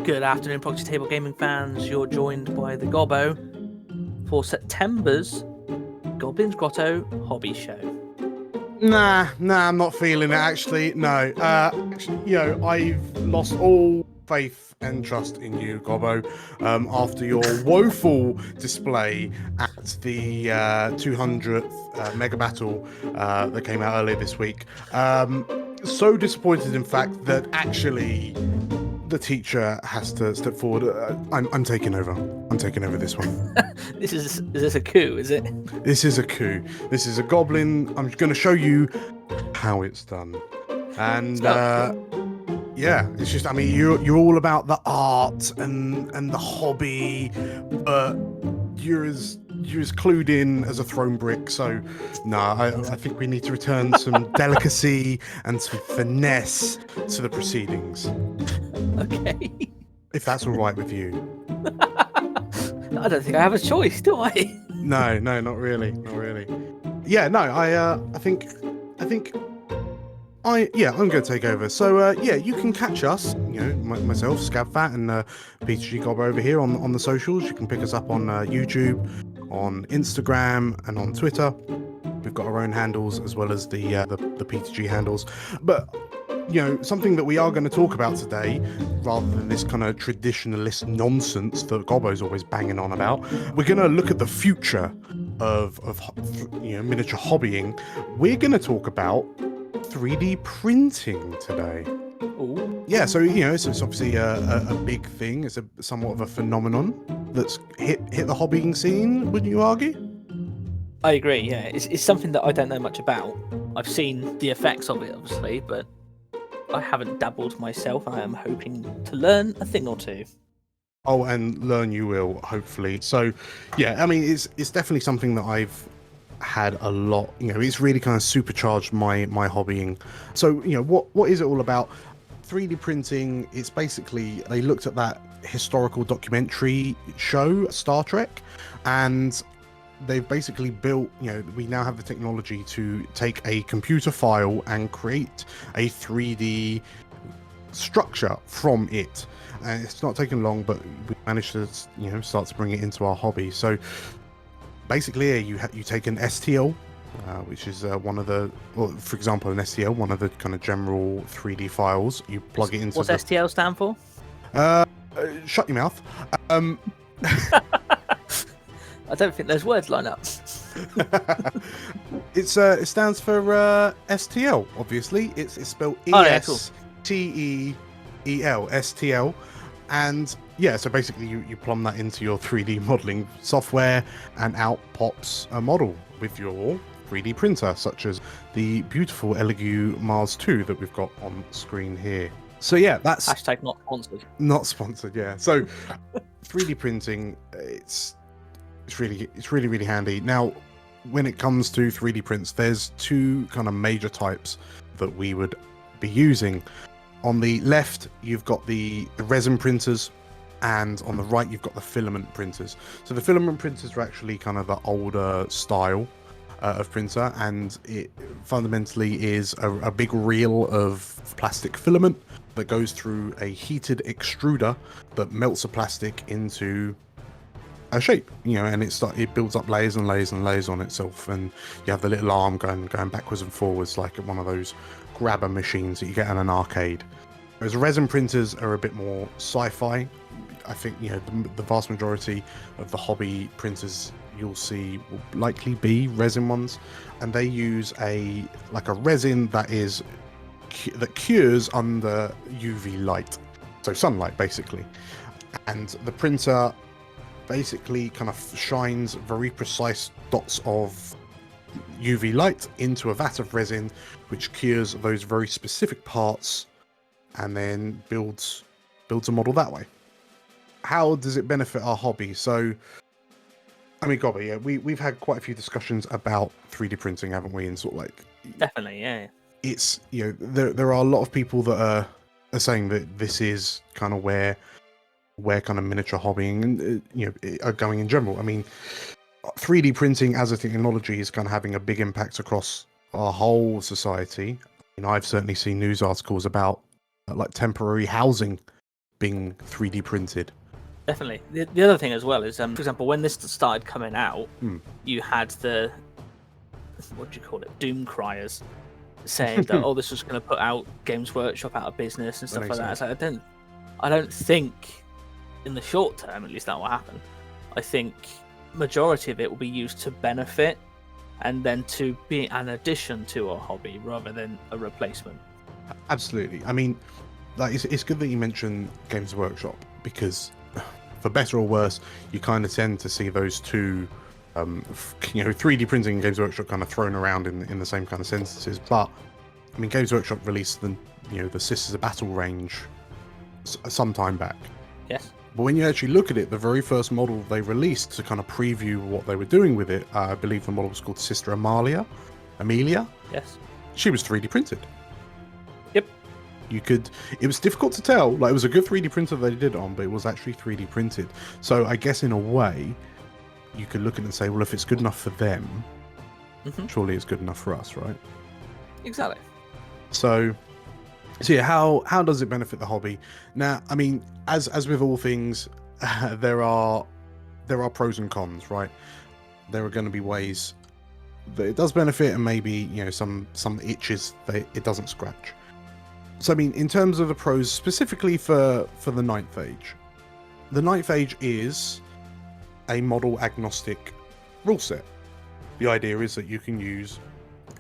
Good afternoon, Proxy Table Gaming fans. You're joined by the Gobbo for September's Goblins Grotto Hobby Show. Nah, I'm not feeling it, actually. No. I've lost all faith and trust in you, Gobbo, after your woeful display at the 200th Mega Battle that came out earlier this week. So disappointed, in fact, that actually the teacher has to step forward. I'm taking over. I'm taking over this one. Is this a coup, is it? This is a coup. This is a goblin. I'm going to show you how it's done. And yeah, it's just, I mean, you're all about the art and the hobby, but you're as clued in as a thrown brick. So no, I think we need to return some delicacy and some finesse to the proceedings. Okay. If that's all right with you. I don't think I have a choice, do I? No, not really. Yeah, no, I think I'm going to take over. So you can catch us, myself, Scabfat, and PTG Gob over here on the socials. You can pick us up on YouTube, on Instagram, and on Twitter. We've got our own handles as well as the PTG handles. But something that we are going to talk about today, rather than this kind of traditionalist nonsense that Gobbo's always banging on about, we're going to look at the future of miniature hobbying. We're going to talk about 3D printing today. Ooh. Yeah, so it's obviously a big thing. It's somewhat of a phenomenon that's hit the hobbying scene. Wouldn't you argue? I agree. Yeah, it's something that I don't know much about. I've seen the effects of it, obviously, but I haven't dabbled myself. I am hoping to learn a thing or two. Oh, and learn you will, hopefully. So, yeah, I mean, it's definitely something that I've had a lot. It's really kind of supercharged my hobbying. So, what is it all about? 3D printing. It's basically, they looked at that historical documentary show, Star Trek, and they've basically built, we now have the technology to take a computer file and create a 3D structure from it. And it's not taken long, but we managed to, start to bring it into our hobby. So basically, you take an STL, which is one of the, well, for example, an STL, one of the kind of general 3D files. You plug it into. What's STL stand for? Shut your mouth. I don't think those words line up. It stands for STL. Obviously, it's spelled ESTEEL, STL, and yeah. So basically, you plumb that into your 3D modeling software, and out pops a model with your 3D printer, such as the beautiful Elegoo Mars 2 that we've got on screen here. So yeah, that's hashtag not sponsored. Not sponsored, yeah. So 3D printing, it's really handy. Now, when it comes to 3D prints, there's two kind of major types that we would be using. On the left, you've got the resin printers, and on the right, you've got the filament printers. So the filament printers are actually kind of the older style of printer, and it fundamentally is a big reel of plastic filament that goes through a heated extruder that melts the plastic into a shape, and it builds up layers and layers and layers on itself, and you have the little arm going backwards and forwards like one of those grabber machines that you get in an arcade. Whereas resin printers are a bit more sci-fi. I think the vast majority of the hobby printers you'll see will likely be resin ones, and they use a resin that cures under UV light, so sunlight basically, and the printer basically kind of shines very precise dots of UV light into a vat of resin, which cures those very specific parts, and then builds a model that way. How does it benefit our hobby? So, I mean, Gobby, yeah, we've had quite a few discussions about 3D printing, haven't we? And sort of like, definitely, yeah. It's there are a lot of people that are saying that this is kind of where kind of miniature hobbying and are going in general. I mean, 3D printing as a technology is kind of having a big impact across our whole society. I've certainly seen news articles about like temporary housing being 3D printed. Definitely. The other thing as well is, for example, when this started coming out, you had the, what do you call it, doom criers, saying that this was going to put out Games Workshop out of business and stuff like that. It's like, I don't think, in the short term at least, that will happen. I think majority of it will be used to benefit, and then to be an addition to a hobby rather than a replacement. Absolutely. I mean, like it's good that you mentioned Games Workshop, because for better or worse, you kind of tend to see those two, 3D printing and Games Workshop kind of thrown around in the same kind of sentences. But I mean, Games Workshop released the Sisters of Battle range some time back. Yes. But when you actually look at it, the very first model they released to kind of preview what they were doing with it, I believe the model was called Sister Amelia. Yes. She was 3D printed. Yep. It was difficult to tell. Like, it was a good 3D printer they did it on, but it was actually 3D printed. So I guess in a way, you could look at it and say, well, if it's good enough for them, surely it's good enough for us, right? Exactly. So yeah, how does it benefit the hobby? Now, I mean, as with all things, there are pros and cons, right? There are going to be ways that it does benefit, and maybe some itches that it doesn't scratch. So I mean, in terms of the pros, specifically for the Ninth Age, the Ninth Age is a model agnostic rule set. The idea is that you can use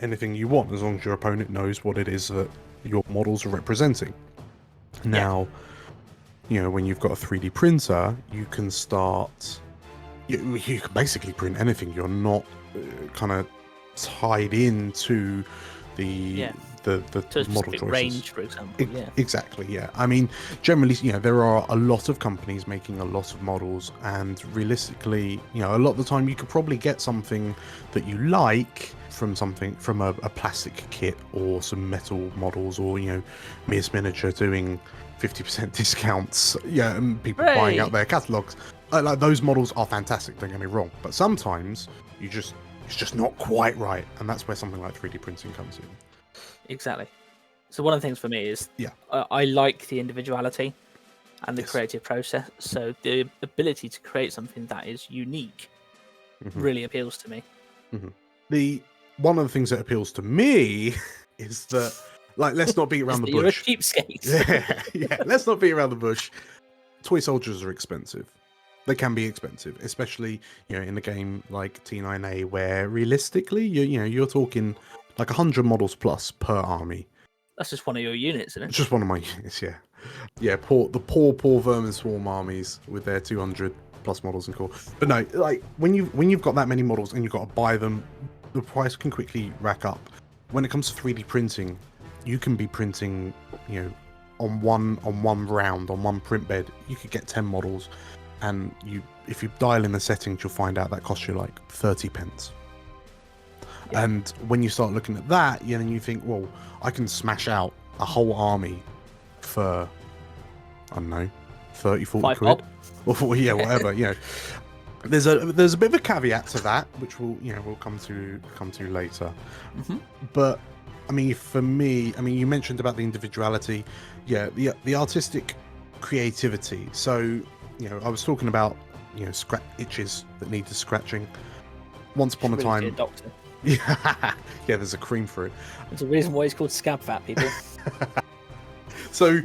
anything you want as long as your opponent knows what it is that your models are representing. Now, when you've got a 3D printer, you can start. You can basically print anything. You're not kind of tied into the model choices. Range, for example. Exactly. Yeah. I mean, generally, there are a lot of companies making a lot of models, and realistically, a lot of the time you could probably get something that you like from a plastic kit or some metal models, or Mias Miniature doing 50% discounts, and people buying out their catalogs. Like, those models are fantastic, don't get me wrong, but sometimes it's just not quite right, and that's where something like 3D printing comes in. Exactly. So one of the things for me is I like the individuality and the creative process. So the ability to create something that is unique really appeals to me. One of the things that appeals to me is that, like, let's not beat around the bush. You're a cheapskate. Yeah, let's not beat around the bush. Toy soldiers are expensive. They can be expensive, especially in a game like T9A, where realistically you're talking like 100 models plus per army. That's just one of your units, isn't it? It's just one of my units, yeah. The poor Vermin Swarm armies with their 200 plus models and core. But no, like, when you've got that many models and you've got to buy them, the price can quickly rack up. When it comes to 3D printing, you can be printing, on one round, on one print bed, you could get 10 models, and if you dial in the settings, you'll find out that costs you like 30 pence. Yeah. And when you start looking at that, then you think, well, I can smash out a whole army for, I don't know, 30, 40 quid. Or whatever. There's a bit of a caveat to that, which we'll come to later. But I mean, for me, you mentioned about the individuality, the artistic creativity. So I was talking about scratch itches that need the scratching. Once upon a time, doctor. Yeah, there's a cream for it. There's a reason why it's called Scab Fat, people. So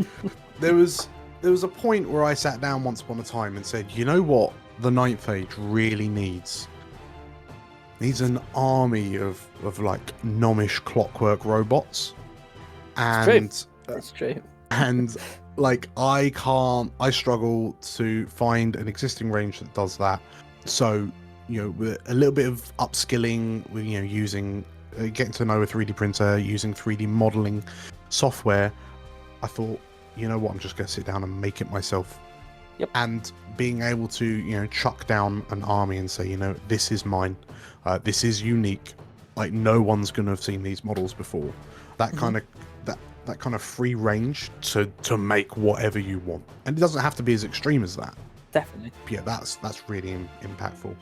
there was a point where I sat down once upon a time and said, you know what the Ninth Age really needs an army of like gnomish clockwork robots. And it's true. And like, I struggle to find an existing range that does that. So with a little bit of upskilling, with using getting to know a 3D printer, using 3D modeling software, I thought, you know what, I'm just going to sit down and make it myself. Yep. And being able to chuck down an army and say, this is mine, this is unique, like, no one's going to have seen these models before. That kind of that kind of free range to make whatever you want, and it doesn't have to be as extreme as that. Definitely. Yeah, that's really impactful.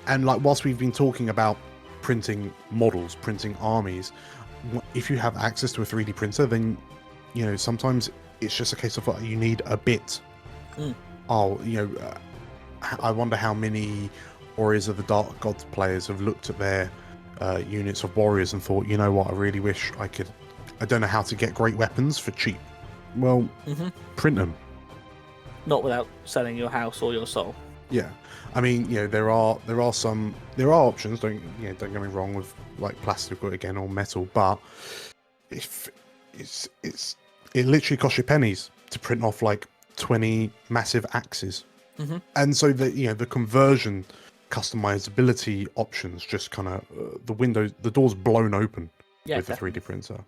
And like, whilst we've been talking about printing models, printing armies, if you have access to a 3D printer, then sometimes it's just a case of you need a bit Oh, I wonder how many Warriors of the Dark Gods players have looked at their units of warriors and thought, you know what, I really wish I could. I don't know how to get great weapons for cheap. Well, print them. Not without selling your house or your soul. Yeah, I mean, there are options. Don't get me wrong with like plastic again or metal, but if it literally costs you pennies to print off like 20 massive axes, and so the conversion customizability options just kind of the door's blown open with the 3D printer.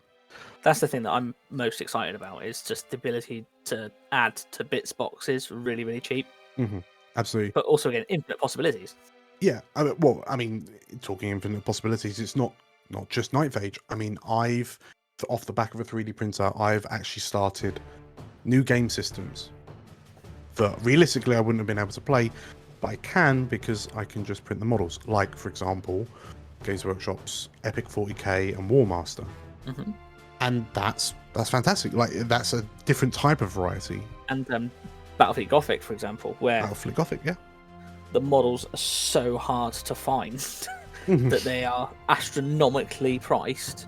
That's the thing that I'm most excited about, is just the ability to add to bits boxes really, really cheap. Absolutely. But also, again, infinite possibilities. Yeah. I mean, talking infinite possibilities, it's not just Night Phage. I mean, off the back of a 3D printer, I've actually started new game systems that realistically I wouldn't have been able to play, but I can because I can just print the models. Like, for example, Games Workshop's Epic 40k and War Master. And that's fantastic. Like, that's a different type of variety. And Battlefleet Gothic, for example, where Battlefleet Gothic, yeah, the models are so hard to find that they are astronomically priced,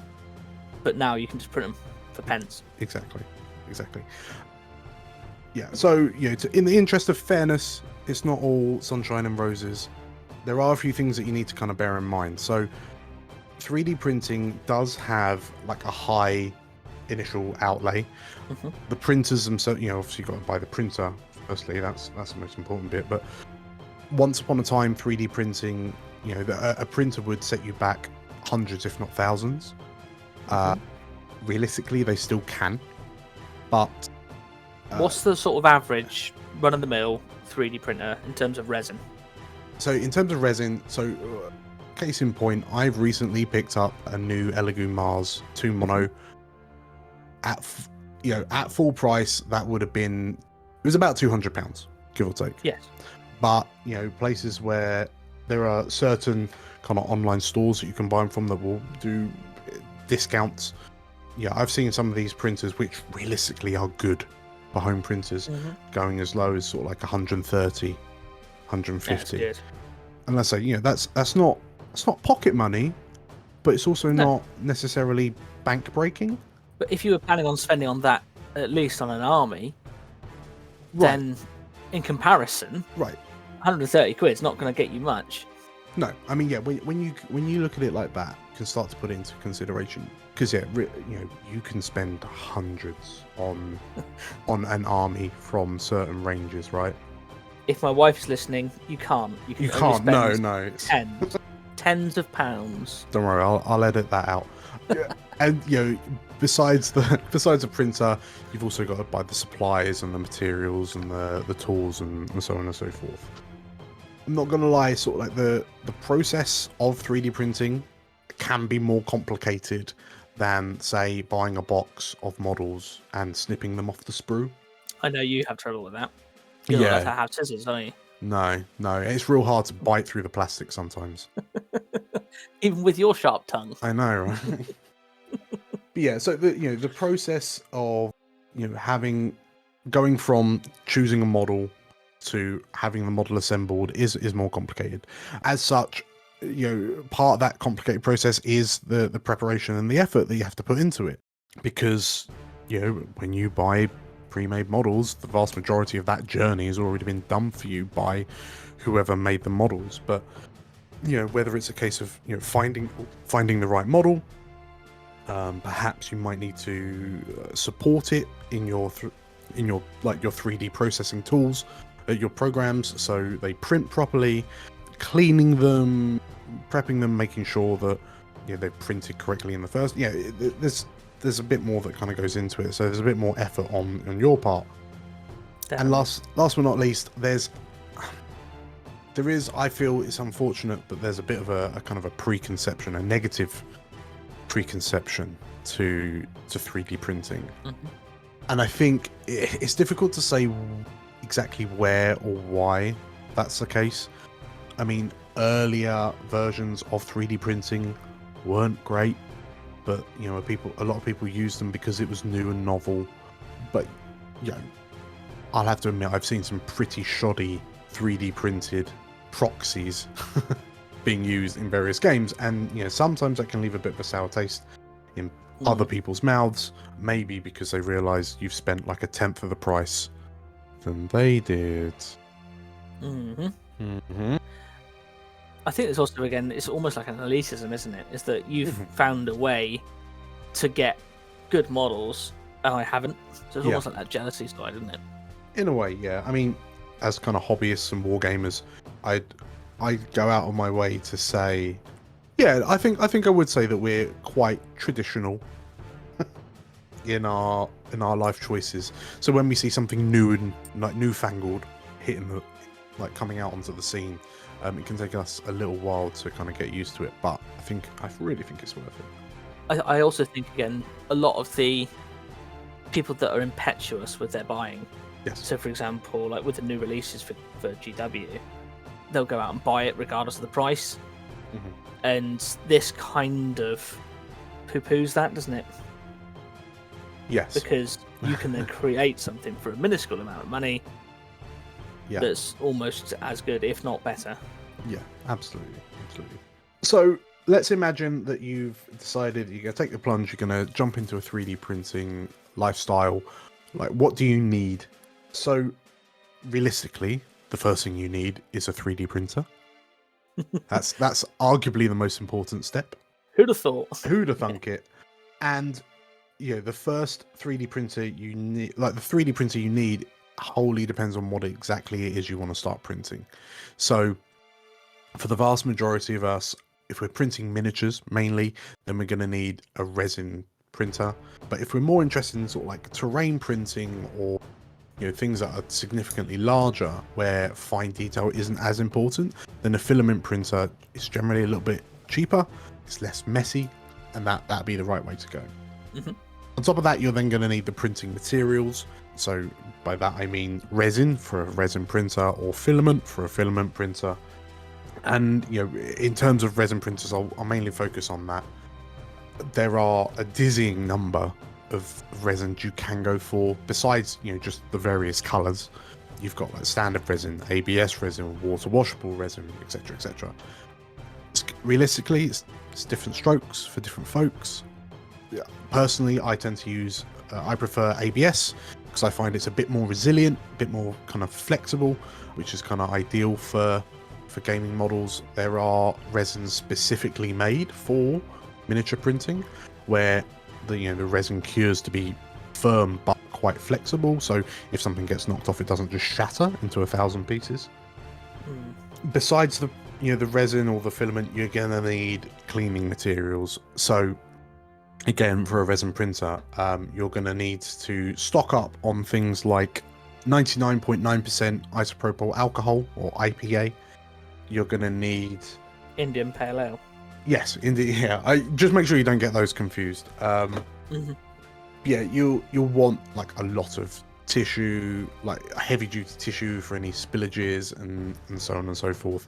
but now you can just print them for pence. Exactly. Yeah. So in the interest of fairness, it's not all sunshine and roses. There are a few things that you need to kind of bear in mind. So 3D printing does have like a high initial outlay. The printers themselves, obviously you've got to buy the printer firstly. That's the most important bit. But once upon a time, 3D printing, a printer would set you back hundreds, if not thousands. Realistically, they still can. But what's the sort of average run-of-the-mill 3D printer in terms of resin? So in terms of resin, case in point, I've recently picked up a new Elegoo Mars 2 mono at full price. That would have been, it was about £200, give or take. Yes. But places where there are certain kind of online stores that you can buy them from that will do discounts. I've seen some of these printers which realistically are good for home printers going as low as sort of like 130, 150. That's good. And let's say that's not pocket money, but it's also not necessarily bank breaking. But if you were planning on spending on that, at least on an army, then in comparison, 130 quid's not going to get you much. No, I mean, when you look at it like that, you can start to put it into consideration. Because you can spend hundreds on an army from certain ranges, right? If my wife's listening, you can't. You can't. No. Tens of pounds. Don't worry, I'll edit that out. And besides the printer, you've also got to buy the supplies and the materials and the tools and so on and so forth. I'm not gonna lie, sort of like the process of 3D printing can be more complicated than, say, buying a box of models and snipping them off the sprue. I know you have trouble with that. You're not allowed to have scissors, are you? No, it's real hard to bite through the plastic sometimes. Even with your sharp tongue. I know, right? But yeah, so the process of going from choosing a model to having the model assembled is more complicated. As such, part of that complicated process is the preparation and the effort that you have to put into it, because when you buy pre-made models, the vast majority of that journey has already been done for you by whoever made the models. But whether it's a case of finding the right model, perhaps you might need to support it in your 3D processing tools, your programs, so they print properly, cleaning them, prepping them, making sure that they're printed correctly in the first. There's a bit more that kind of goes into it, so there's a bit more effort on your part. Definitely. And last but not least, there is, I feel it's unfortunate, but there's a bit of a kind of a preconception, a negative preconception to 3D printing. And I think it's difficult to say exactly where or why that's the case. I mean, earlier versions of 3D printing weren't great, but a lot of people used them because it was new and novel. But I'll have to admit, I've seen some pretty shoddy 3D printed proxies being used in various games, and sometimes that can leave a bit of a sour taste in other people's mouths, maybe because they realise you've spent like a tenth of the price than they did. I think it's also, again, it's almost like an elitism, isn't it? Is that you've found a way to get good models and I haven't. So it's almost like that jealousy side, isn't it? In a way, yeah. I mean, as kind of hobbyists and wargamers, I go out of my way to say, yeah, I think I would say that we're quite traditional in our life choices. So when we see something new and like newfangled coming out onto the scene, it can take us a little while to kind of get used to it. But I really think it's worth it. I also think, again, a lot of the people that are impetuous with their buying. Yes. So, for example, like with the new releases for GW, they'll go out and buy it regardless of the price. And this kind of poo-poos that, doesn't it? Yes. Because you can then create something for a minuscule amount of money that's almost as good, if not better. Yeah, absolutely. So let's imagine that you've decided you're going to take the plunge, you're going to jump into a 3D printing lifestyle. Like, what do you need? So realistically, the first thing you need is a 3D printer. That's arguably the most important step. Who'd have thought? Who'd have thunk it? And the first 3D printer you need, the 3D printer you need, wholly depends on what exactly it is you want to start printing. So for the vast majority of us, if we're printing miniatures mainly, then we're going to need a resin printer. But if we're more interested in sort of like terrain printing or things that are significantly larger where fine detail isn't as important, then a filament printer is generally a little bit cheaper, it's less messy, and that'd be the right way to go. On top of that, you're then going to need the printing materials. So by that I mean resin for a resin printer or filament for a filament printer. And in terms of resin printers, I'll mainly focus on that. There are a dizzying number of resins you can go for, besides just the various colors. You've got like standard resin, ABS resin, water washable resin, etc. Realistically, it's different strokes for different folks. Personally, I tend to use I prefer ABS because I find it's a bit more resilient, a bit more kind of flexible, which is kind of ideal for gaming models. There are resins specifically made for miniature printing where the resin cures to be firm but quite flexible, so if something gets knocked off, it doesn't just shatter into 1,000 pieces. Besides the resin or the filament, you're gonna need cleaning materials. So again, for a resin printer, you're gonna need to stock up on things like 99.9% isopropyl alcohol or IPA. You're gonna need Indian Pale Ale. Yes, indeed. Yeah, I just make sure you don't get those confused. Yeah, you'll want like a lot of tissue, like heavy duty tissue for any spillages and so on and so forth.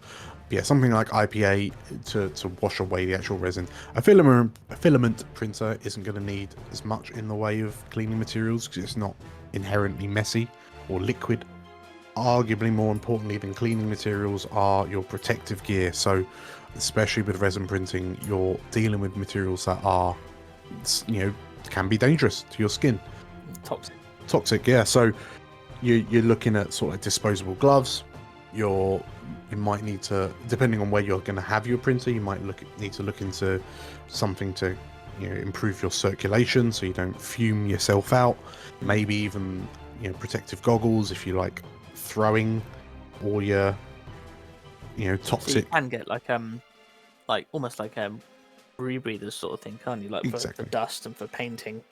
But yeah, something like IPA to wash away the actual resin. A filament printer isn't going to need as much in the way of cleaning materials because it's not inherently messy or liquid. Arguably more importantly than cleaning materials are your protective gear. So especially with resin printing, you're dealing with materials that are, can be dangerous to your skin. Toxic, yeah. So you're looking at sort of disposable gloves. You might need to, depending on where you're going to have your printer, you might need to look into something to improve your circulation so you don't fume yourself out. Maybe even protective goggles if you like throwing all your toxic. So you can get like almost like rebreathers sort of thing, can't you? Like for dust and for painting.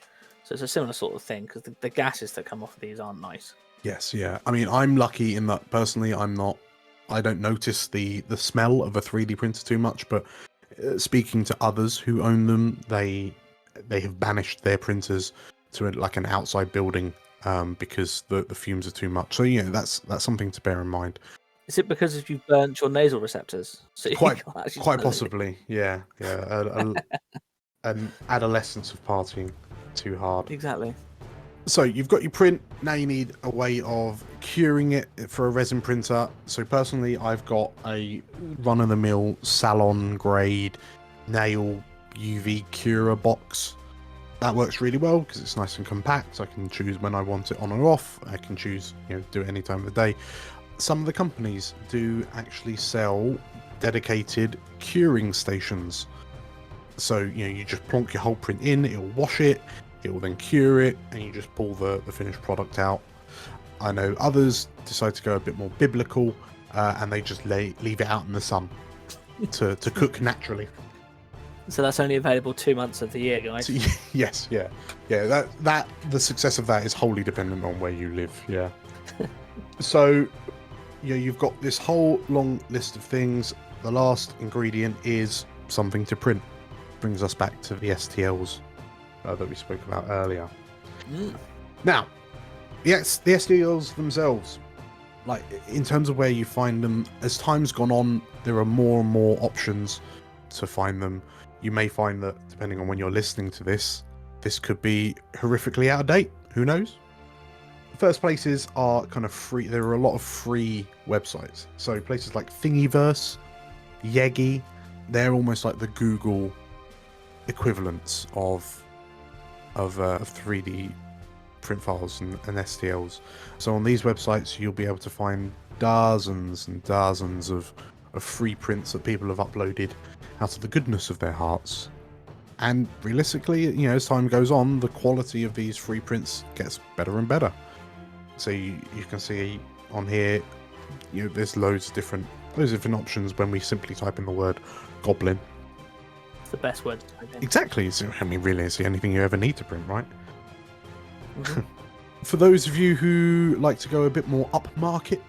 So it's a similar sort of thing because the gases that come off of these aren't nice. Yes, yeah. I mean, I'm lucky in that personally, I don't notice the smell of a 3D printer too much. But speaking to others who own them, they have banished their printers to like an outside building because the fumes are too much. So that's something to bear in mind. Is it because you've burnt your nasal receptors? So quite possibly, yeah. An adolescence of partying too hard. Exactly. So you've got your print. Now you need a way of curing it for a resin printer. So personally, I've got a run-of-the-mill salon grade nail UV curer box. That works really well because it's nice and compact. I can choose when I want it on or off. I can choose, do it any time of the day. Some of the companies do actually sell dedicated curing stations. So, you just plonk your whole print in, it'll wash it, it will then cure it, and you just pull the finished product out. I know others decide to go a bit more biblical, and they just leave it out in the sun to cook naturally. So that's only available 2 months of the year, guys. Yes, yeah. That the success of that is wholly dependent on where you live. Yeah. So, you've got this whole long list of things. The last ingredient is something to print. Brings us back to the STLs that we spoke about earlier. Now, the STLs themselves, like in terms of where you find them, as time's gone on, there are more and more options to find them. You may find that, depending on when you're listening to this could be horrifically out of date. Who knows? First places are kind of free. There are a lot of free websites. So places like Thingiverse, Yegi, they're almost like the Google equivalents of 3D print files and STLs. So on these websites, you'll be able to find dozens and dozens of free prints that people have uploaded out of the goodness of their hearts. And realistically, as time goes on, the quality of these free prints gets better and better. So you can see on here, there's loads of different options when we simply type in the word Goblin. It's the best word to type in. Exactly. So, really, it's the only thing you ever need to print, right? Mm-hmm. For those of you who like to go a bit more upmarket,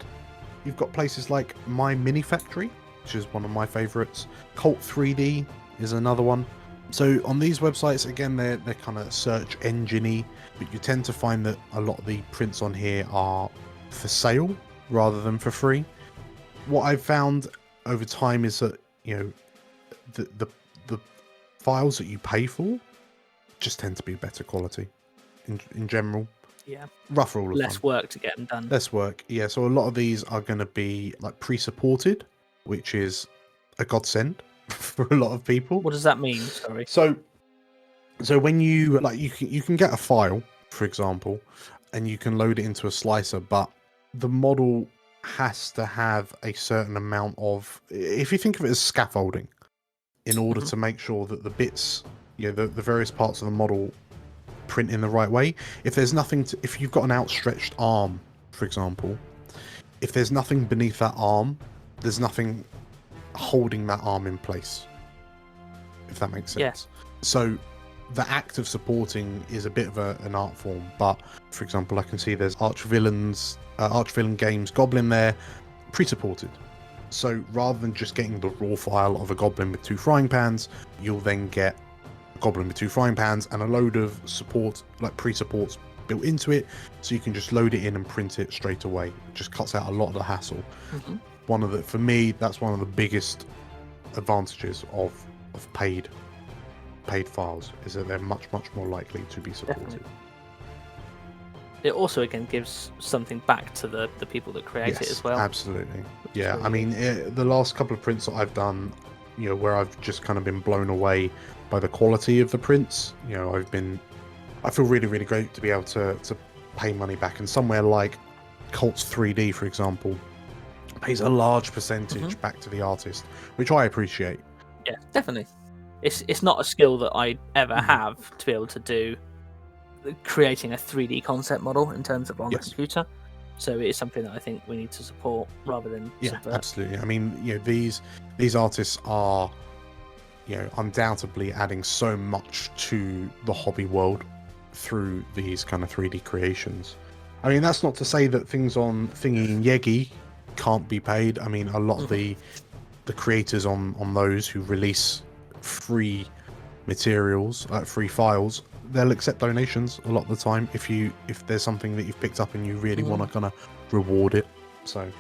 you've got places like My Mini Factory, which is one of my favorites. Cult 3D is another one. So on these websites, again, they're kind of search engine-y, but you tend to find that a lot of the prints on here are for sale rather than for free. What I've found over time is that, the files that you pay for just tend to be better quality in general. Yeah. Rough rule of Less thumb. work to get them done. Less work, yeah. So a lot of these are going to be like pre-supported, which is a godsend for a lot of people. What does that mean? Sorry. So when you you can get a file, for example, and you can load it into a slicer, but the model has to have a certain amount of, if you think of it as scaffolding, in order to make sure that the bits, the various parts of the model print in the right way. If there's nothing if you've got an outstretched arm, for example, if there's nothing beneath that arm, there's nothing holding that arm in place, if that makes sense. Yes. So the act of supporting is a bit of an art form, but for example, I can see there's Archvillain Games Goblin there, pre-supported. So rather than just getting the raw file of a Goblin with 2 frying pans, you'll then get a Goblin with 2 frying pans and a load of support, like pre-supports built into it, so you can just load it in and print it straight away. It just cuts out a lot of the hassle. For me, that's one of the biggest advantages of paid files, is that they're much more likely to be supported. Definitely. It also again gives something back to the people that create it as well. Absolutely. Yeah, really, I mean, the last couple of prints that I've done, where I've just kind of been blown away by the quality of the prints. I feel really, really great to be able to pay money back. And somewhere like Cults 3D, for example, pays a large percentage back to the artist, which I appreciate. Yeah, definitely. It's not a skill that I ever have to be able to do, creating a 3D concept model in terms of on the computer. So it is something that I think we need to support rather than subvert. Absolutely. I mean, these artists are, undoubtedly adding so much to the hobby world through these kind of 3D creations. I mean, that's not to say that things on Thingy and Yegi can't be paid. I mean, a lot of the creators on those who release free materials, free files, they'll accept donations a lot of the time if there's something that you've picked up and you really want to kind of reward it. So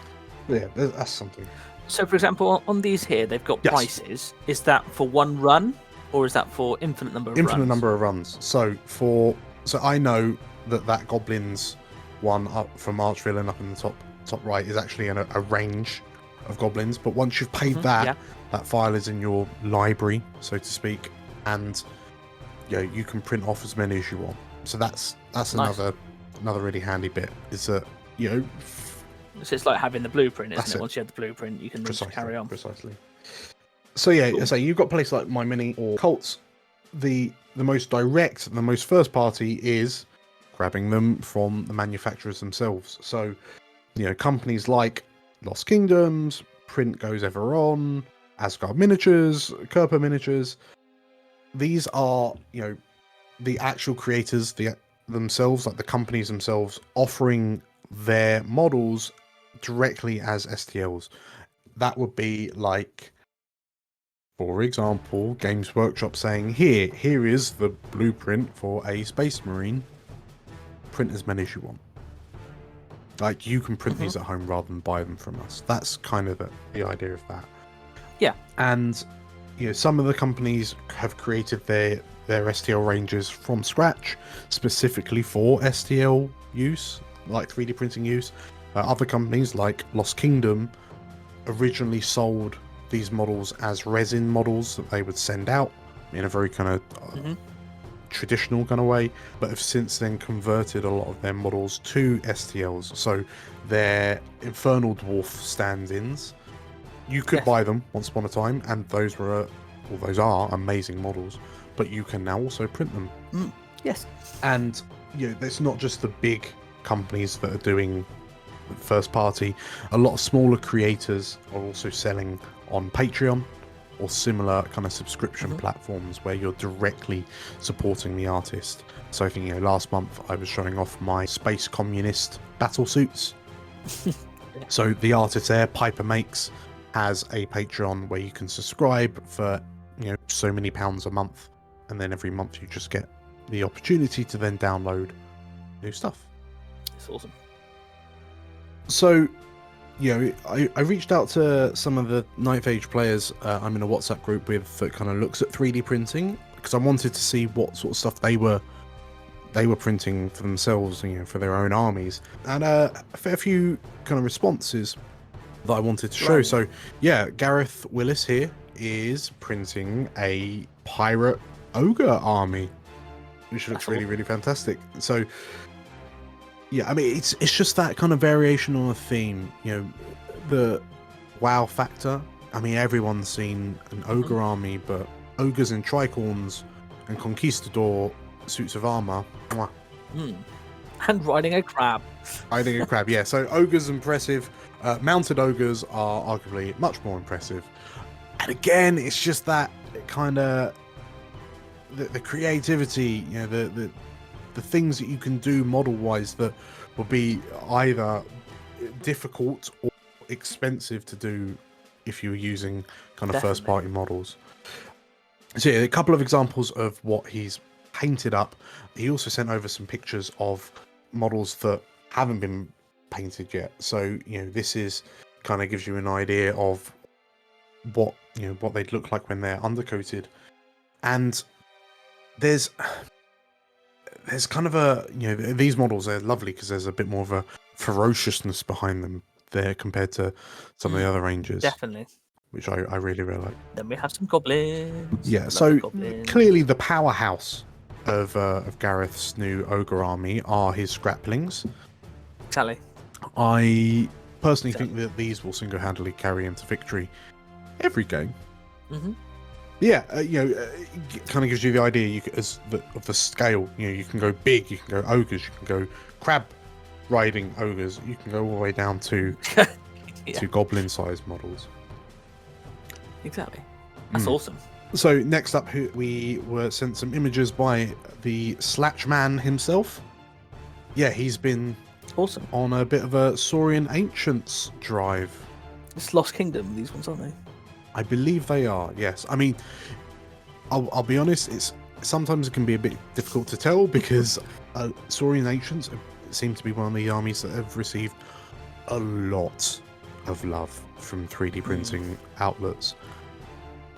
yeah, that's something. So for example, on these here, they've got prices. Is that for one run, or is that for infinite number of runs? Infinite number of runs. So I know that Goblins one up from Archvillain up in the top right is actually a range of goblins. But once you've paid that file is in your library, so to speak, and you can print off as many as you want. So that's nice. another really handy bit is that so it's like having the blueprint, isn't it? Once you have the blueprint, you can just carry on. Precisely. So so you've got places like My Mini or Cults. The most direct, the most first party is grabbing them from the manufacturers themselves. So companies like Lost Kingdoms, Print Goes Ever On, Asgard Miniatures, Kerper Miniatures. These are the actual creators themselves, like the companies themselves, offering their models directly as STLs. That would be like, for example, Games Workshop saying, here is the blueprint for a Space Marine. Print as many as you want. Like, you can print these at home rather than buy them from us. That's kind of the idea of that. Yeah. And some of the companies have created their STL ranges from scratch, specifically for STL use, like 3D printing use. Other companies like Lost Kingdom originally sold these models as resin models that they would send out in a very kind of traditional kind of way, but have since then converted a lot of their models to STLs. So they're Infernal Dwarf stand-ins. You could buy them once upon a time, and those are amazing models, but you can now also print them. Yes. And it's not just the big companies that are doing first party. A lot of smaller creators are also selling on Patreon or similar kind of subscription platforms where you're directly supporting the artist. So I think last month I was showing off my Space Communist battle suits. So the artist there, Piper Makes, has a Patreon where you can subscribe for so many pounds a month, and then every month you just get the opportunity to then download new stuff. It's awesome. So I reached out to some of the Ninth Age players I'm in a WhatsApp group with that kind of looks at 3D printing, because I wanted to see what sort of stuff they were printing for themselves, for their own armies, and a fair few kind of responses that I wanted to show. So Gareth Willis here is printing a pirate ogre army, which looks really, really fantastic. So I mean, it's just that kind of variation on a theme, the wow factor. I mean, everyone's seen an ogre army, but ogres in tricorns and conquistador suits of armor. And riding a crab. Yeah. So ogres impressive. Mounted ogres are arguably much more impressive. And again, it's just that kind of the creativity, the things that you can do model-wise that will be either difficult or expensive to do if you were using kind of first-party models. So a couple of examples of what he's painted up. He also sent over some pictures of models that haven't been painted yet. So this is kind of gives you an idea of what they'd look like when they're undercoated. And there's kind of a these models are lovely because there's a bit more of a ferociousness behind them there compared to some of the other ranges. Definitely. Which I really like. Then we have some goblins. Yeah, so clearly the powerhouse of Gareth's new ogre army are his scraplings. Exactly. I personally think that these will single-handedly carry him to victory every game. Yeah, kind of gives you the idea of the scale. You can go big, you can go ogres, you can go crab riding ogres, you can go all the way down to to goblin-sized models. Exactly. That's awesome. So next up, we were sent some images by the Slatchman himself. Yeah, he's been awesome on a bit of a Saurian Ancients drive. It's Lost Kingdom, these ones, aren't they? I believe they are, yes. I mean, I'll be honest, sometimes it can be a bit difficult to tell because Saurian Ancients seem to be one of the armies that have received a lot of love from 3D printing outlets.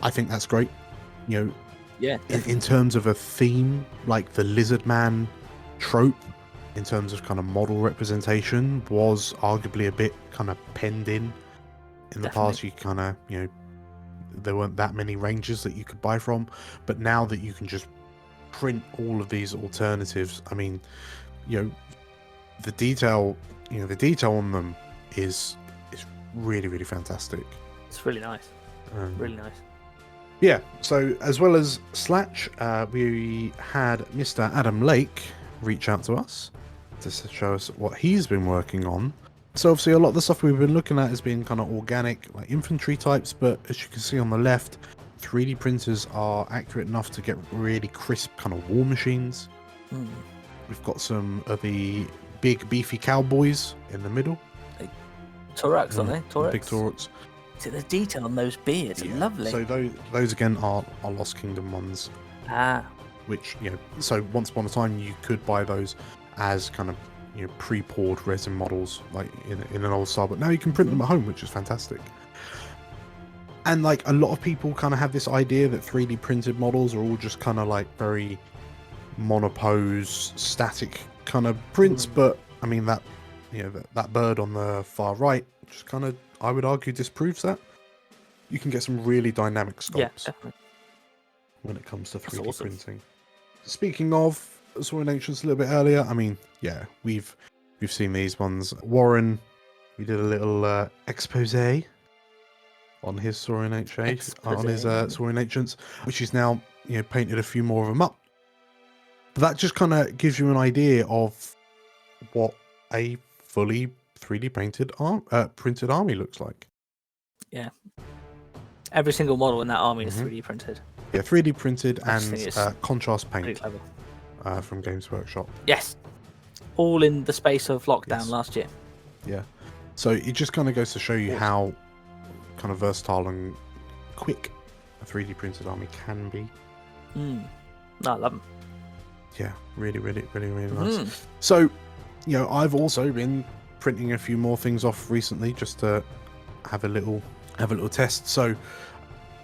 I think that's great. Yeah. In terms of a theme, like the Lizard Man trope, in terms of kind of model representation was arguably a bit kind of penned in the past. You kind of, you know, there weren't that many ranges that you could buy from, but now that you can just print all of these alternatives, I mean, you know, the detail on them is really, really fantastic. It's really nice. Really nice. Yeah, so as well as Slatch, we had Mr. Adam Lake reach out to us to show us what he's been working on. So obviously a lot of the stuff we've been looking at has been kind of organic, like infantry types, but as you can see on the left, 3D printers are accurate enough to get really crisp kind of war machines. We've got some of the big beefy cowboys in the middle. Toraks, aren't they? Toraks. Big Toraks. See, the detail on those beards are lovely. So those again are Lost Kingdom ones. Which, you know, so once upon a time you could buy those as kind of, you know, pre-poured resin models, like in an old style, but now you can print them at home, which is fantastic. And like a lot of people kind of have this idea that 3D printed models are all just kind of like very monopose, static kind of prints, but I mean that, you know, that bird on the far right just kind of, I would argue, disproves that. You can get some really dynamic sculpts when it comes to 3D printing. Speaking of Soaring Ancients a little bit earlier, I mean, yeah, we've seen these ones. Warren, we did a little expose on his Soaring Ancients, Soaring Ancients, which is now, you know, painted a few more of them up. But that just kind of gives you an idea of what a fully 3D printed army looks like. Yeah. Every single model in that army is 3D printed. Yeah, 3D printed and contrast paint from Games Workshop. Yes. All in the space of lockdown last year. Yeah. So it just kind of goes to show you how kind of versatile and quick a 3D printed army can be. No, I love them. Yeah, really, really, really, really nice. So, you know, I've also been printing a few more things off recently just to have a little test. So,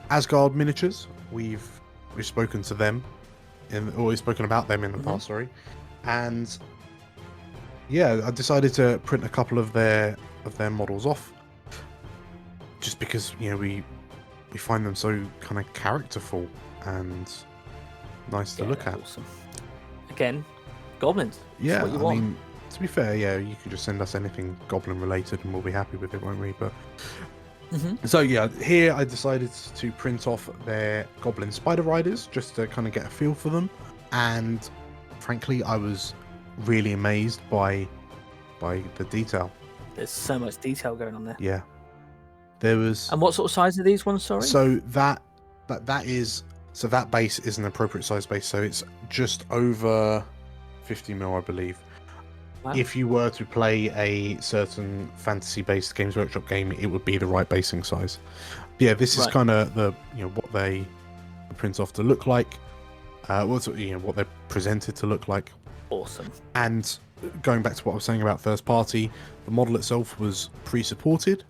Asgard miniatures, we've spoken to them, or we've spoken about them in the past, sorry, and yeah, I decided to print a couple of their models off, just because, you know, we find them so kind of characterful and nice to look at. Awesome. Again, goblins. Yeah, what you want. mean, to be fair, yeah, you could just send us anything goblin related and we'll be happy with it, won't we? But so yeah, here I decided to print off their goblin spider riders just to kind of get a feel for them, and frankly, I was really amazed by the detail. There's so much detail going on there. Yeah, there was. And what sort of size are these ones? Sorry. So that base is an appropriate size base. So it's just over 50mm, I believe. Wow. If you were to play a certain fantasy-based Games Workshop game, it would be the right basing size. But yeah, this is kind of the, you know, what they print off to look like, what they're presented to look like. Awesome. And going back to what I was saying about first party, the model itself was pre-supported,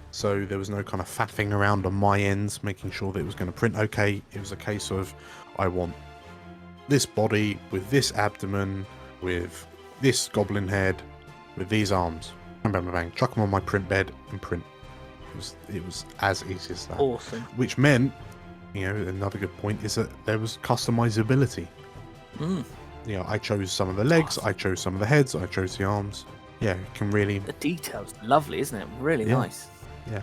so there was no kind of faffing around on my ends, making sure that it was going to print okay. It was a case of, I want this body with this abdomen, with this goblin head, with these arms. Bang, bang, bang, chuck them on my print bed and print. It was as easy as that. Awesome. Which meant, you know, another good point is that there was customizability. You know, I chose some of the legs, I chose some of the heads, I chose the arms. Yeah, it can really... The detail's lovely, isn't it? Really nice. Yeah,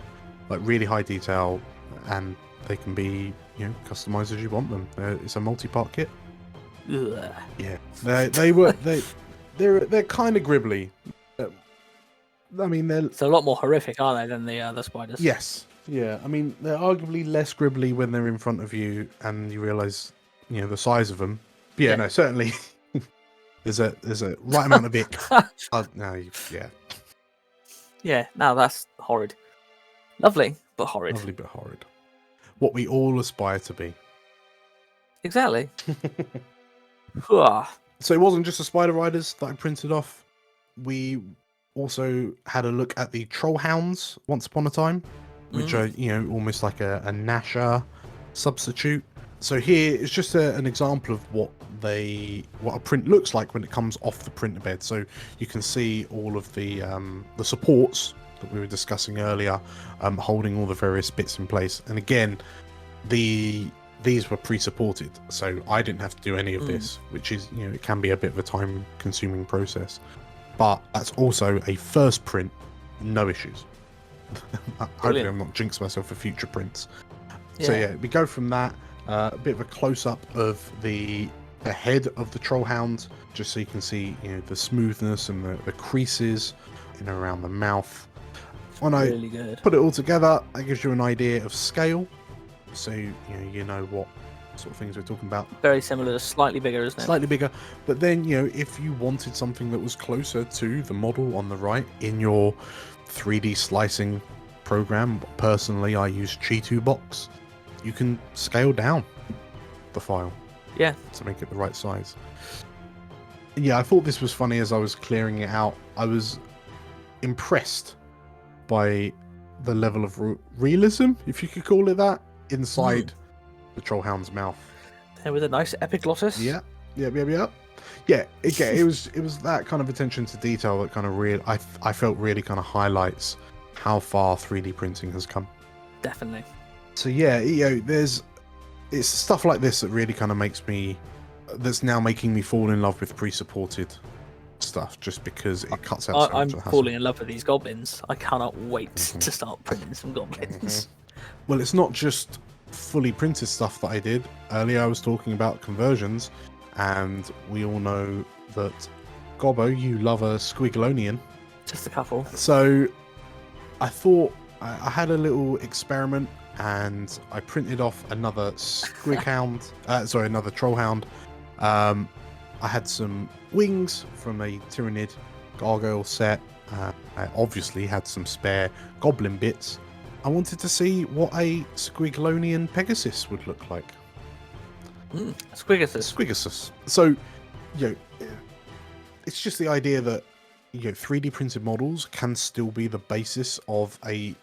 like really high detail, and they can be, you know, customized as you want them. It's a multi-part kit. Ugh. Yeah, they're kind of gribbly. I mean, it's a lot more horrific, aren't they, than the other spiders? Yes. Yeah, I mean, they're arguably less gribbly when they're in front of you and you realise, you know, the size of them. But yeah, no, certainly there's a right amount of ick. Yeah, no, that's horrid. Lovely, but horrid. Lovely, but horrid. What we all aspire to be. Exactly. So it wasn't just the Spider Riders that I printed off. We also had a look at the Troll Hounds once upon a time, which are, you know, almost like a Nasher substitute. So here is just an example of what what a print looks like when it comes off the printer bed. So you can see all of the supports that we were discussing earlier, holding all the various bits in place. And again, these were pre-supported, so I didn't have to do any of this, which is, it can be a bit of a time-consuming process. But that's also a first print, no issues. Hopefully I'm not jinxing myself for future prints. Yeah. So yeah, we go from that, a bit of a close-up of the head of the Trollhound, just so you can see, the smoothness and the creases in and around the mouth. When I put it all together, that gives you an idea of scale. So you know what sort of things we're talking about. Very similar, slightly bigger, isn't it? Slightly bigger, but then if you wanted something that was closer to the model on the right in your 3D slicing program, personally I use G2 Box. You can scale down the file, to make it the right size. Yeah, I thought this was funny as I was clearing it out. I was impressed by the level of realism, if you could call it that, inside the Trollhound's mouth. And with a nice epiglottis. Yeah. Again, it was that kind of attention to detail that kind of I felt really kind of highlights how far 3D printing has come. Definitely. So yeah, it's stuff like this that really kind of that's now making me fall in love with pre-supported stuff, just because it cuts out. I'm falling in love with these goblins. I cannot wait to start printing some goblins. Well, it's not just fully printed stuff that I did. Earlier I was talking about conversions, and we all know that Gobbo, you love a Squiggleonian. Just a couple. So I thought I had a little experiment, and I printed off another another Trollhound. I had some wings from a Tyrannid Gargoyle set. I obviously had some spare Goblin bits. I wanted to see what a Squiggleonian Pegasus would look like. Squiggasus. So, it's just the idea that 3D printed models can still be the basis of a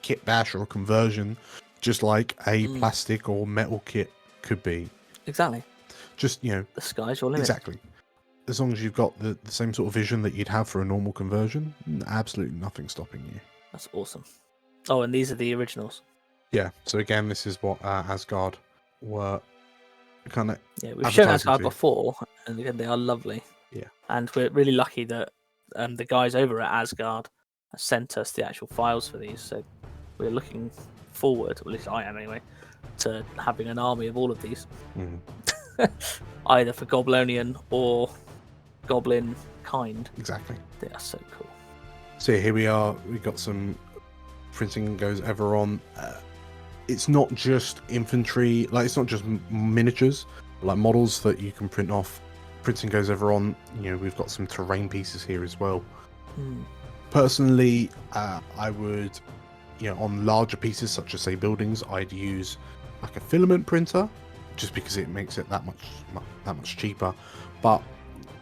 kit bash or a conversion, just like a plastic or metal kit could be. Exactly. Just the sky's your limit. Exactly. As long as you've got the same sort of vision that you'd have for a normal conversion, absolutely nothing stopping you. That's awesome. Oh, and these are the originals. Yeah. So again, this is what Asgard were kind of. Yeah, we've shown Asgard before, and again, they are lovely. Yeah. And we're really lucky that the guys over at Asgard sent us the actual files for these. So we're looking forward, at least I am anyway, to having an army of all of these. Either for Goblonian or Goblin kind. Exactly. They are so cool. So here we are. We've got some printing goes ever on. It's not just infantry, like it's not just miniatures, like models that you can print off. Printing goes ever on. We've got some terrain pieces here as well. Personally, I would, on larger pieces such as say buildings, I'd use like a filament printer, just because it makes it that much cheaper. But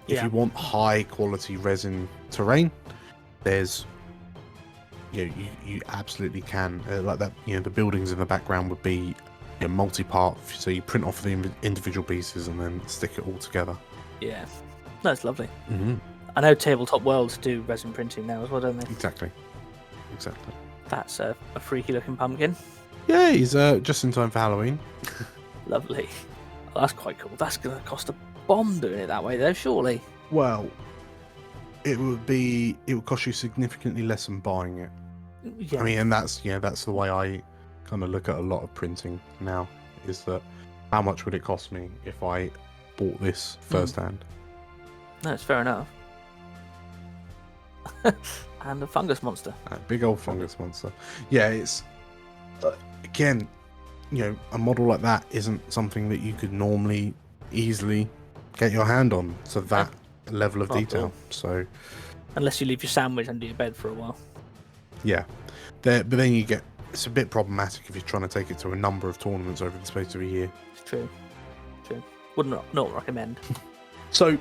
if you want high quality resin terrain, there's you absolutely can, like that. The buildings in the background would be multi-part, so you print off the individual pieces and then stick it all together. Yeah, that's lovely. I know Tabletop Worlds do resin printing now as well, don't they? Exactly. That's a freaky looking pumpkin. Yeah, he's just in time for Halloween. Lovely. Oh, that's quite cool. That's going to cost a bomb doing it that way, though, surely. Well, it would cost you significantly less than buying it. Yeah. I mean, and that's the way I kind of look at a lot of printing now, is that how much would it cost me if I bought this firsthand? No, it's fair enough. And a Fungus Monster. A big old Fungus Monster. Yeah, it's again, a model like that isn't something that you could normally easily get your hand on to that level of detail. So unless you leave your sandwich under your bed for a while. Yeah. But then it's a bit problematic if you're trying to take it to a number of tournaments over the space of a year. It's true. Would not recommend. So,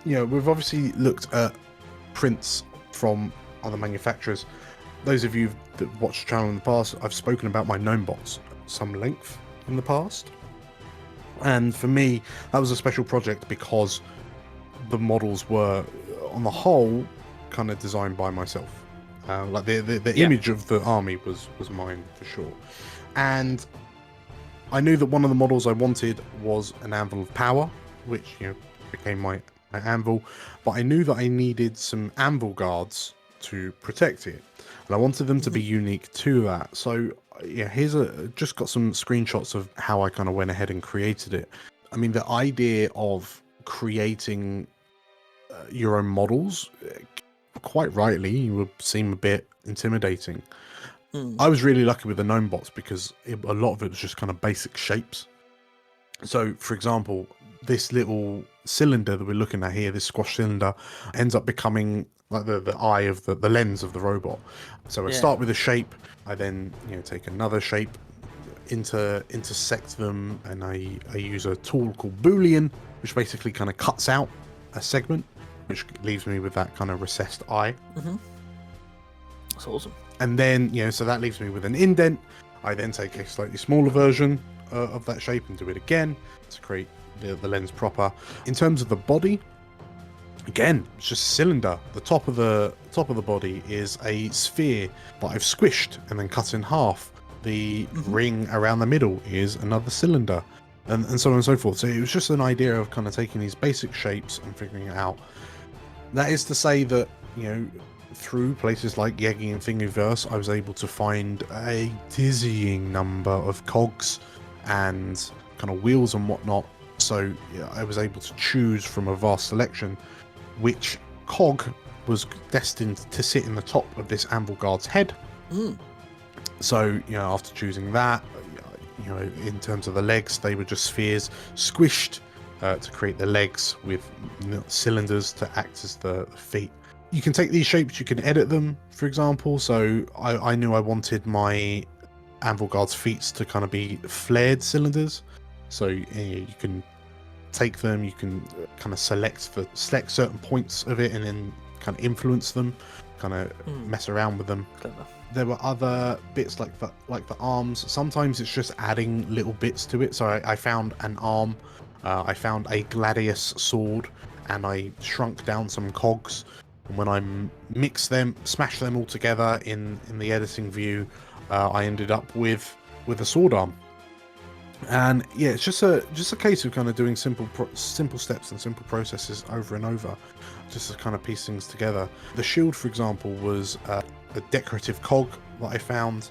we've obviously looked at prints from other manufacturers. Those of you that watched the channel in the past, I've spoken about my GNOME bots at some length in the past. And for me, that was a special project because the models were, on the whole, kind of designed by myself. Like the image of the army was mine for sure. And I knew that one of the models I wanted was an Anvil of Power, which, you know, became my anvil. But I knew that I needed some anvil guards to protect it, and I wanted them to be unique to that. So yeah, just got some screenshots of how I kind of went ahead and created it. I mean, the idea of creating your own models, quite rightly, would seem a bit intimidating. I was really lucky with the gnome bots because a lot of it was just kind of basic shapes. So, for example, this little cylinder that we're looking at here, this squash cylinder, ends up becoming like the eye of the lens of the robot. So I start with a shape, I then, you know, take another shape, intersect them, and I use a tool called Boolean, which basically kind of cuts out a segment, which leaves me with that kind of recessed eye. That's awesome. And then, you know, so that leaves me with an indent. I then take a slightly smaller version of that shape and do it again to create the lens proper. In terms of the body, again, it's just a cylinder. The top of the body is a sphere that I've squished and then cut in half. The ring around the middle is another cylinder, and so on and so forth. So it was just an idea of kind of taking these basic shapes and figuring it out. That is to say that, you know, through places like Yegi and Thingiverse, I was able to find a dizzying number of cogs and kind of wheels and whatnot. So yeah, I was able to choose from a vast selection which cog was destined to sit in the top of this anvil guard's head. So, you know, after choosing that, you know, in terms of the legs, they were just spheres squished to create the legs with cylinders to act as the feet. You can take these shapes, you can edit them, for example. So I knew I wanted my anvil guard's feet to kind of be flared cylinders. So you can take them, you can kind of select certain points of it and then kind of influence them, kind of mess around with them. Clever. There were other bits like the arms. Sometimes it's just adding little bits to it. So I found an arm, I found a gladius sword, and I shrunk down some cogs. And when I smashed them all together in the editing view, I ended up with a sword arm. And yeah, it's just a case of kind of doing simple steps and simple processes over and over, just to kind of piece things together. The shield, for example, was a decorative cog that I found.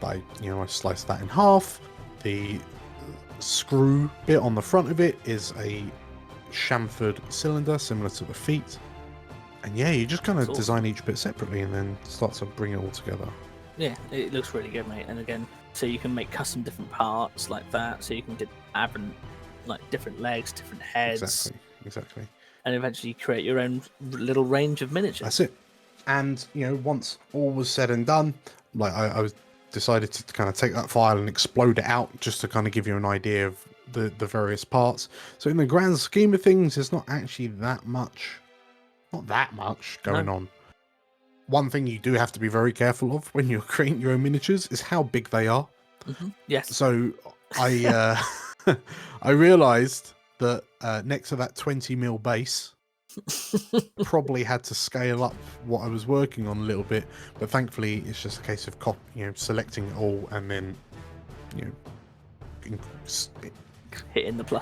I sliced that in half. The screw bit on the front of it is a chamfered cylinder similar to the feet. And yeah, you just kind of design each bit separately and then start to bring it all together. Yeah, it looks really good, mate. And again, so you can make custom different parts like that. So you can add like different legs, different heads. Exactly. And eventually create your own little range of miniatures. That's it. And, you know, once all was said and done, like I decided to kind of take that file and explode it out just to kind of give you an idea of the various parts. So in the grand scheme of things, there's not actually that much going on. One thing you do have to be very careful of when you're creating your own miniatures is how big they are. Yes. So I I realized that next to that 20mm base, probably had to scale up what I was working on a little bit, but thankfully it's just a case of selecting it all and then hitting the plus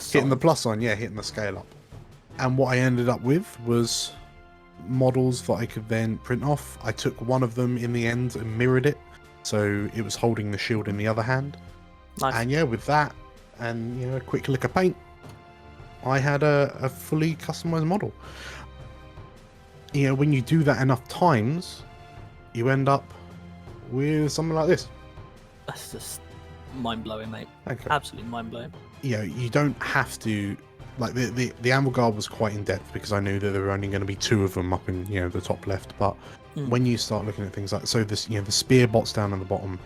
sign. Hitting the scale up. And what I ended up with was models that I could then print off. I took one of them in the end and mirrored it, so it was holding the shield in the other hand. Nice. And yeah, with that and a quick lick of paint, I had a fully customized model. When you do that enough times, you end up with something like this. That's just mind-blowing, mate. Okay. Absolutely mind-blowing. You don't have to, like, the anvil guard was quite in-depth because I knew that there were only going to be two of them up in the top left, but when you start looking at things like, so this, the spear bots down at the bottom,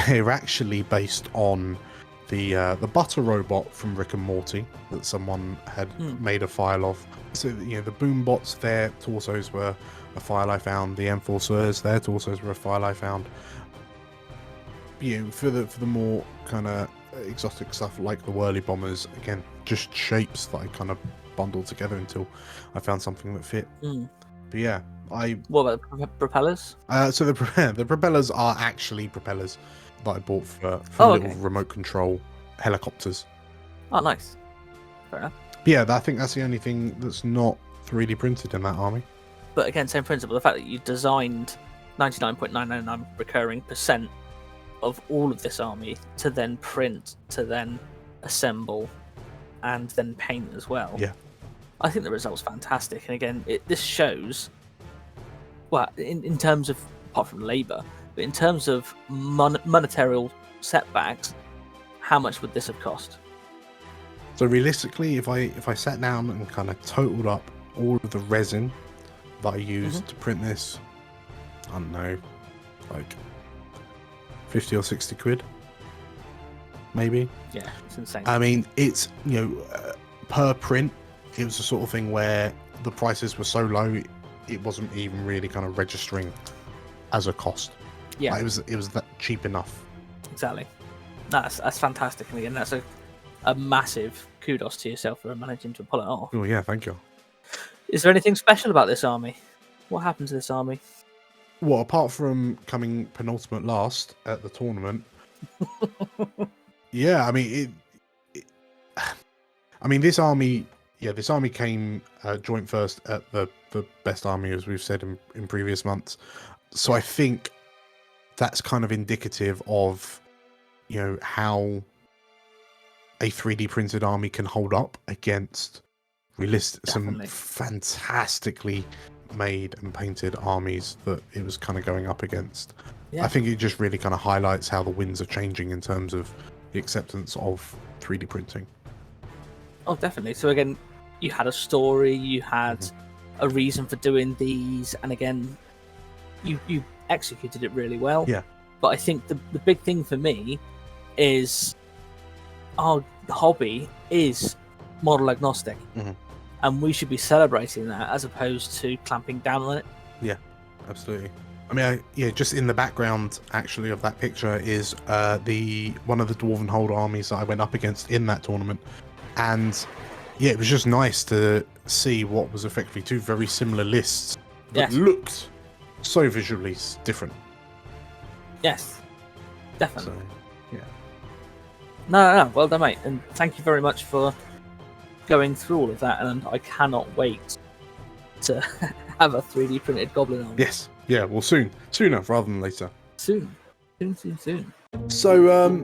they're actually based on the butter robot from Rick and Morty that someone had made a file of. So the boom bots, their torsos were a file I found. The enforcers, their torsos were a file I found. For the more kind of exotic stuff like the Whirly Bombers. Again, just shapes that I kind of bundled together until I found something that fit. But yeah, What about the propellers? So the propellers are actually propellers that I bought for little remote control helicopters. Oh, nice. Fair enough. But yeah, I think that's the only thing that's not 3D printed in that army. But again, same principle. The fact that you designed 99.999 recurring % of all of this army to then print, to then assemble, and then paint as well. Yeah. I think the result's fantastic. And again, this shows, well, in terms of, apart from labour, but in terms of monetary setbacks, how much would this have cost? So realistically, if I sat down and kind of totaled up all of the resin that I used to print this, I don't know, like 50 or 60 quid, maybe. Yeah, it's insane. I mean, it's, per print, it was the sort of thing where the prices were so low, it wasn't even really kind of registering as a cost. Yeah, like, it was that cheap enough. Exactly. That's fantastic, and again, that's a massive kudos to yourself for managing to pull it off. Oh yeah, thank you. Is there anything special about this army? What happened to this army? Well, apart from coming penultimate last at the tournament, yeah, I mean, this army came joint first at the best army, as we've said in previous months. So I think that's kind of indicative of, how a 3D printed army can hold up against some fantastically made and painted armies that it was kind of going up against. Yeah. I think it just really kind of highlights how the winds are changing in terms of the acceptance of 3D printing. Oh, definitely. So again, you had a story, you had a reason for doing these, and again, you executed it really well. Yeah. But I think the big thing for me is our hobby is model agnostic. And we should be celebrating that as opposed to clamping down on it. Yeah, absolutely. I mean, just in the background, actually, of that picture is one of the Dwarven Hold armies that I went up against in that tournament. And yeah, it was just nice to see what was effectively two very similar lists that looked so visually different. Yes, definitely. So, yeah. No, well done, mate. And thank you very much for going through all of that, and I cannot wait to have a 3D printed Goblin army. Yes, yeah, well, sooner rather than later. Soon. So,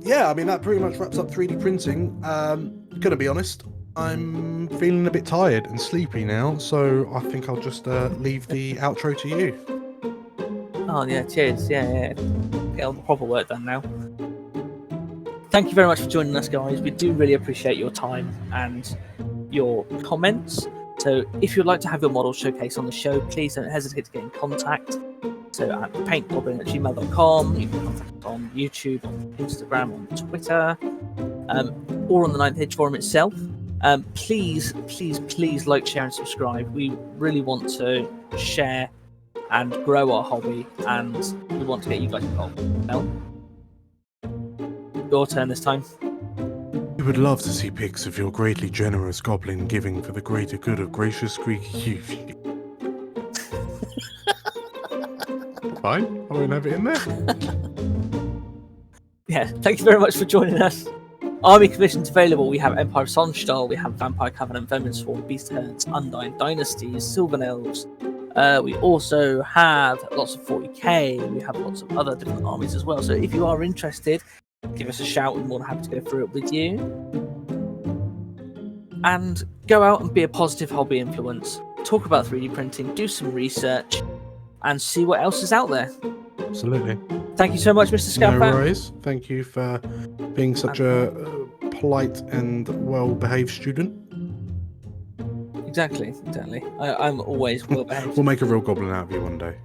yeah, I mean, that pretty much wraps up 3D printing. Gonna be honest, I'm feeling a bit tired and sleepy now, so I think I'll just leave the outro to you. Oh, yeah, cheers. Yeah. Get all the proper work done now. Thank you very much for joining us, guys. We do really appreciate your time and your comments. So if you'd like to have your model showcased on the show, please don't hesitate to get in contact. So at paintgoblin@gmail.com, you can contact us on YouTube, on Instagram, on Twitter, or on the Ninth Age forum itself. Please like, share, and subscribe. We really want to share and grow our hobby, and we want to get you guys involved. Your turn this time. We would love to see pics of your greatly generous goblin giving for the greater good of gracious Greek youth. Fine, I won't have it in there. Yeah, thank you very much for joining us. Army commissions available. We have Empire Sonnenstahl, we have Vampire Covenant, Vermin Swarm, Beast Herds, Undying Dynasties, Sylvan Elves. We also have lots of 40k. We have lots of other different armies as well. So if you are interested, give us a shout. We're more than happy to go through it with you. And go out and be a positive hobby influence. Talk about 3D printing, do some research, and see what else is out there. Absolutely. Thank you so much, Mr. Scoutfan. No worries. Thank you for being such a polite and well-behaved student. Exactly. I'm always well-behaved. We'll make a real goblin out of you one day.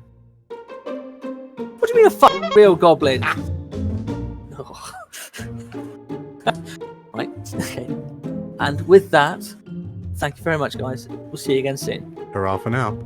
What do you mean a real goblin? Oh. Right, okay. And with that, thank you very much, guys. We'll see you again soon. Hurrah for now.